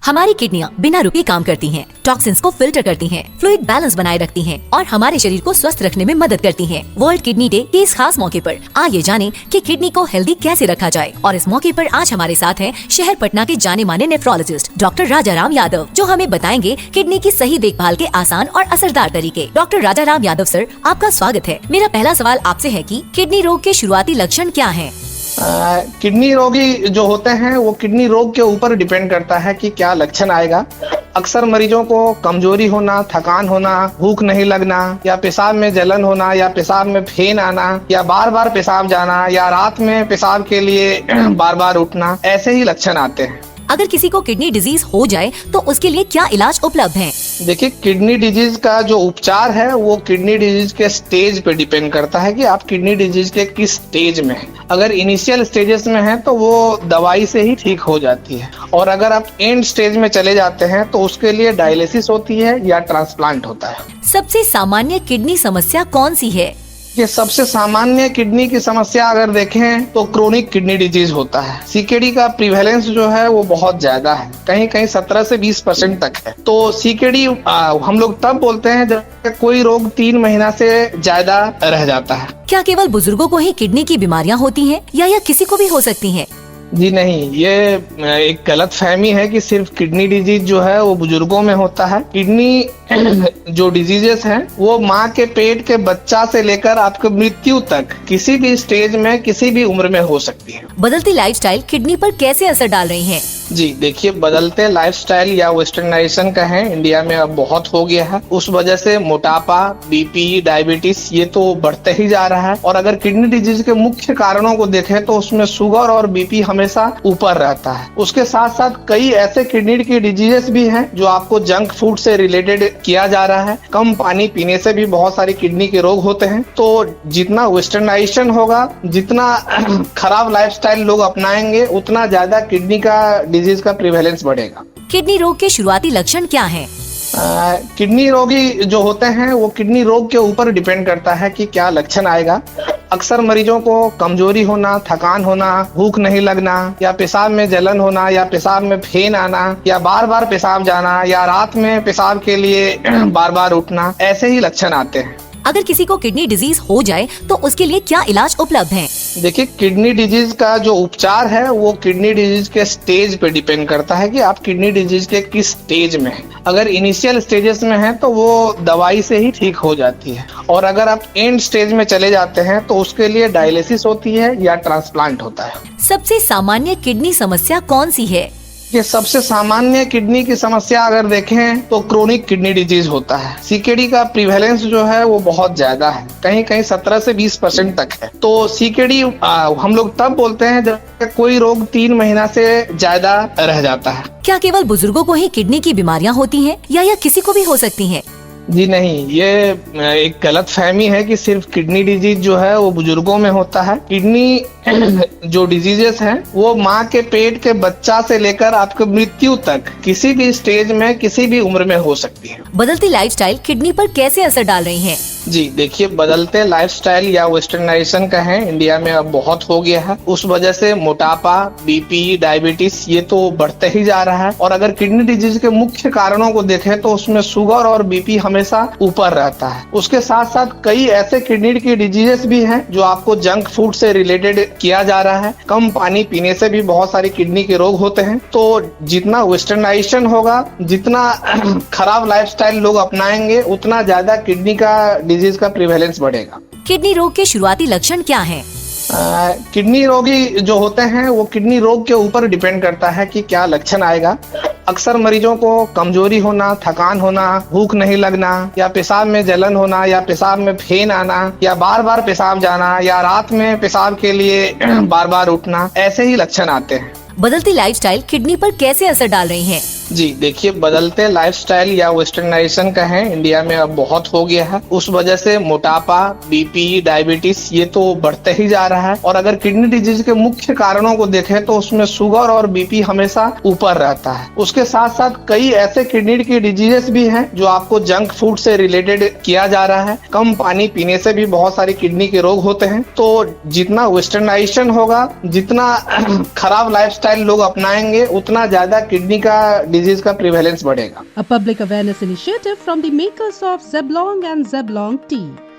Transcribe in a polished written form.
हमारी किडनियां बिना रुके काम करती हैं, टॉक्सिन्स को फिल्टर करती हैं, फ्लूइड बैलेंस बनाए रखती हैं और हमारे शरीर को स्वस्थ रखने में मदद करती हैं। वर्ल्ड किडनी डे के इस खास मौके पर आइए जानें कि किडनी को हेल्दी कैसे रखा जाए। और इस मौके पर आज हमारे साथ हैं शहर पटना के जाने माने नेफ्रोलॉजिस्ट डॉक्टर राजाराम यादव, जो हमें बताएंगे किडनी की सही देखभाल के आसान और असरदार तरीके। डॉक्टर राजाराम यादव सर, आपका स्वागत है। मेरा पहला सवाल आपसे है कि किडनी रोग के शुरुआती लक्षण क्या हैं? किडनी रोगी जो होते हैं वो किडनी रोग के ऊपर डिपेंड करता है कि क्या लक्षण आएगा। अक्सर मरीजों को कमजोरी होना, थकान होना, भूख नहीं लगना, या पेशाब में जलन होना, या पेशाब में फेन आना, या बार बार पेशाब जाना, या रात में पेशाब के लिए बार बार उठना, ऐसे ही लक्षण आते हैं। अगर किसी को किडनी डिजीज हो जाए तो उसके लिए क्या इलाज उपलब्ध है? देखिए, किडनी डिजीज का जो उपचार है वो किडनी डिजीज के स्टेज पे डिपेंड करता है कि आप किडनी डिजीज के किस स्टेज में हैं। अगर इनिशियल स्टेजेस में है तो वो दवाई से ही ठीक हो जाती है, और अगर आप एंड स्टेज में चले जाते हैं तो उसके लिए डायलिसिस होती है या ट्रांसप्लांट होता है। सबसे सामान्य किडनी समस्या कौन सी है? ये सबसे सामान्य किडनी की समस्या अगर देखें तो क्रोनिक किडनी डिजीज होता है। सीकेडी का प्रिवेलेंस जो है वो बहुत ज्यादा है, कहीं कहीं 17 से 20% तक है। तो सीकेडी हम लोग तब बोलते हैं जब कोई रोग 3 महीना से ज्यादा रह जाता है। क्या केवल बुजुर्गों को ही किडनी की बीमारियां होती हैं या यह किसी को भी हो सकती हैं? जी नहीं, ये एक गलत फहमी है कि सिर्फ किडनी डिजीज जो है वो बुजुर्गों में होता है। किडनी जो डिजीजेस हैं वो माँ के पेट के बच्चा से लेकर आपके मृत्यु तक किसी भी स्टेज में किसी भी उम्र में हो सकती है। बदलती लाइफस्टाइल किडनी पर कैसे असर डाल रही है? जी देखिए, बदलते लाइफस्टाइल या वेस्टर्नाइजेशन का है इंडिया में अब बहुत हो गया है। उस वजह से मोटापा, बीपी, डायबिटीज ये तो बढ़ते ही जा रहा है। और अगर किडनी डिजीज के मुख्य कारणों को देखें तो उसमें शुगर और बीपी हमेशा ऊपर रहता है। उसके साथ साथ कई ऐसे किडनी की डिजीजेस भी हैं जो आपको जंक फूड से रिलेटेड किया जा रहा है। कम पानी पीने से भी बहुत सारी किडनी के रोग होते हैं। तो जितना वेस्टर्नाइजेशन होगा, जितना खराब लाइफस्टाइल लोग अपनाएंगे, उतना ज्यादा किडनी का डिजीज का प्रिवेलेंस बढ़ेगा। किडनी रोग के शुरुआती लक्षण क्या हैं? किडनी रोगी जो होते हैं वो किडनी रोग के ऊपर डिपेंड करता है कि क्या लक्षण आएगा। अक्सर मरीजों को कमजोरी होना, थकान होना, भूख नहीं लगना, या पेशाब में जलन होना, या पेशाब में फेन आना, या बार बार पेशाब जाना, या रात में पेशाब के लिए बार बार उठना, ऐसे ही लक्षण आते हैं। अगर किसी को किडनी डिजीज हो जाए तो उसके लिए क्या इलाज उपलब्ध है? देखिए, किडनी डिजीज का जो उपचार है वो किडनी डिजीज के स्टेज पे डिपेंड करता है कि आप किडनी डिजीज के किस स्टेज में हैं। अगर इनिशियल स्टेजेस में है तो वो दवाई से ही ठीक हो जाती है, और अगर आप एंड स्टेज में चले जाते हैं तो उसके लिए डायलिसिस होती है या ट्रांसप्लांट होता है। सबसे सामान्य किडनी समस्या कौन सी है? ये सबसे सामान्य किडनी की समस्या अगर देखें तो क्रोनिक किडनी डिजीज होता है। सीकेडी का प्रिवेलेंस जो है वो बहुत ज्यादा है, कहीं कहीं 17 से 20% तक है। तो सीकेडी हम लोग तब बोलते हैं जब कोई रोग 3 महीना से ज्यादा रह जाता है। क्या केवल बुजुर्गों को ही किडनी की बीमारियां होती हैं या यह किसी को भी हो सकती हैं? जी नहीं, ये एक गलत फहमी है कि सिर्फ किडनी डिजीज जो है वो बुजुर्गों में होता है। किडनी जो डिजीजेस हैं वो माँ के पेट के बच्चा से लेकर आपके मृत्यु तक किसी भी स्टेज में किसी भी उम्र में हो सकती है। बदलती लाइफस्टाइल किडनी पर कैसे असर डाल रही है? जी देखिए, बदलते लाइफस्टाइल या वेस्टर्नाइजेशन का है इंडिया में अब बहुत हो गया है। उस वजह से मोटापा, बीपी, डायबिटीज ये तो बढ़ते ही जा रहा है। और अगर किडनी डिजीज के मुख्य कारणों को देखें तो उसमें शुगर और बीपी हमेशा ऊपर रहता है। उसके साथ साथ कई ऐसे किडनी की डिजीजेस भी हैं जो आपको जंक फूड से रिलेटेड किया जा रहा है। कम पानी पीने से भी बहुत सारी किडनी के रोग होते हैं। तो जितना वेस्टर्नाइजेशन होगा, जितना खराब लाइफस्टाइल लोग अपनाएंगे, उतना ज्यादा किडनी का डिजीज का प्रिवेलेंस बढ़ेगा। किडनी रोग के शुरुआती लक्षण क्या हैं? किडनी रोगी जो होते हैं वो किडनी रोग के ऊपर डिपेंड करता है कि क्या लक्षण आएगा। अक्सर मरीजों को कमजोरी होना, थकान होना, भूख नहीं लगना, या पेशाब में जलन होना, या पेशाब में फेन आना, या बार बार पेशाब जाना, या रात में पेशाब के लिए बार बार उठना, ऐसे ही लक्षण आते हैं। बदलती लाइफस्टाइल किडनी पर कैसे असर डाल रही है? जी देखिए, बदलते लाइफस्टाइल या वेस्टर्नाइजेशन का है इंडिया में अब बहुत हो गया है। उस वजह से मोटापा, बीपी, डायबिटीज ये तो बढ़ते ही जा रहा है। और अगर किडनी डिजीज के मुख्य कारणों को देखें तो उसमें शुगर और बीपी हमेशा ऊपर रहता है। उसके साथ साथ कई ऐसे किडनी की डिजीजेस भी हैं जो आपको जंक फूड से रिलेटेड किया जा रहा है। कम पानी पीने से भी बहुत सारी किडनी के रोग होते हैं। तो जितना वेस्टर्नाइजेशन होगा, जितना खराब लाइफस्टाइल लोग अपनाएंगे, उतना ज्यादा किडनी का डिजीज का प्रिवेलेंस बढ़ेगा। A public awareness initiative from the makers of Zeblong and Zeblong tea.